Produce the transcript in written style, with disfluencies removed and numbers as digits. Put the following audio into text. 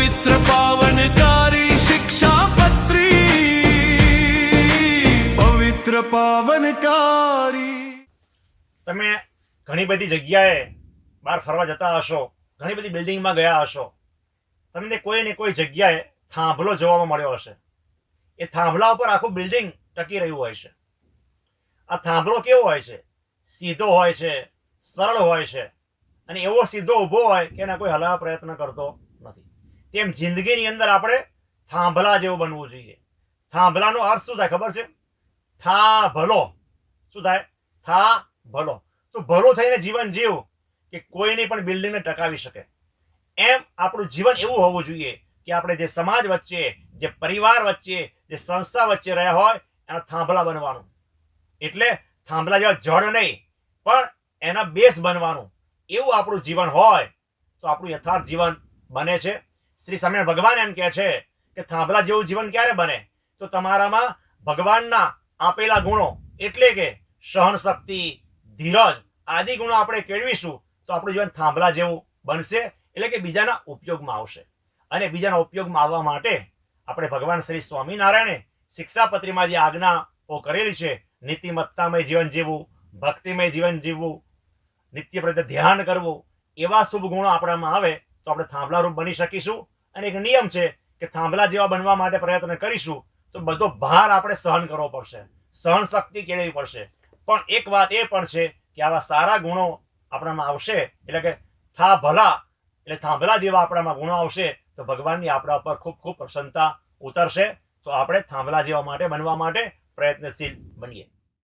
पवित्र पावनकारी शिक्षापत्री, पवित्र पावनकारी। તમે ઘણી બધી જગ્યાએ બહાર ફરવા જતા હશો, ઘણી બધી બિલ્ડિંગમાં ગયા હશો, તમને કોઈ ને કોઈ જગ્યાએ થાંભલો જોવામાં મળ્યો હશે. એ થાંભલા ઉપર આખું બિલ્ડિંગ ટકી રહ્યું હોય છે. આ થાંભલો કેવો હોય છે? સીધો હોય છે, સરળ હોય છે, અને એવો સીધો ઊભો હોય કે એના કોઈ હલાવવા પ્રયત્ન કરતો નથી. તેમ જિંદગીની અંદર આપણે થાંભલા જેવું બનવું જોઈએ. થાંભલાનો અર્થ શું થાય ખબર છે? થા ભલો. શું થાય? થા ભલો. તો ભલો થઈને જીવન જીવ કે કોઈની પણ બિલ્ડિંગને ટકાવી શકે. એમ આપણું જીવન એવું હોવું જોઈએ કે આપણે જે સમાજ વચ્ચે, જે પરિવાર વચ્ચે, જે સંસ્થા વચ્ચે રહ્યા હોય એના થાંભલા બનવાનું. એટલે થાંભલા જેવા જડ નહીં, પણ એના બેઝ બનવાનું. એવું આપણું જીવન હોય તો આપણું યથાર્થ જીવન બને છે. શ્રી સ્વામિનારાયણ ભગવાન એમ કહે છે કે થાંભલા જેવું જીવન ક્યારે બને? તો તમારામાં ભગવાનના આપેલા ગુણો એટલે કે સહન શક્તિ, ધીરજ આદિ ગુણો આપણે કેળવીશું તો આપણું જીવન થાંભલા જેવું બનશે. એટલે કે બીજાના ઉપયોગમાં આવશે. અને બીજાના ઉપયોગમાં આવવા માટે આપણે ભગવાન શ્રી સ્વામિનારાયણે શિક્ષાપત્રીમાં જે આજ્ઞાઓ કરેલી છે, નીતિમત્તામય જીવન જીવવું, ભક્તિમય જીવન જીવવું, નિત્ય પ્રત્યે ધ્યાન કરવું, એવા શુભ ગુણો આપણામાં આવે તો આપણે થાંભલા રૂપ બની શકીશું. અને એક નિયમ છે કે થાંભલા જેવા બનવા માટે પ્રયત્ન કરીશું તો બધો ભાર આપણે સહન કરવો પડશે, સહન શક્તિ કેળવવી પડશે. પણ એક વાત એ પણ છે કે આવા સારા ગુણો આપણામાં આવશે એટલે કે થા ભલા એટલે થાંભલા જેવા આપણામાં ગુણો આવશે તો ભગવાનની આપણા ઉપર ખૂબ ખૂબ પ્રસન્નતા ઉતરશે. તો આપણે થાંભલા જેવા માટે બનવા માટે પ્રયત્નશીલ બનીએ.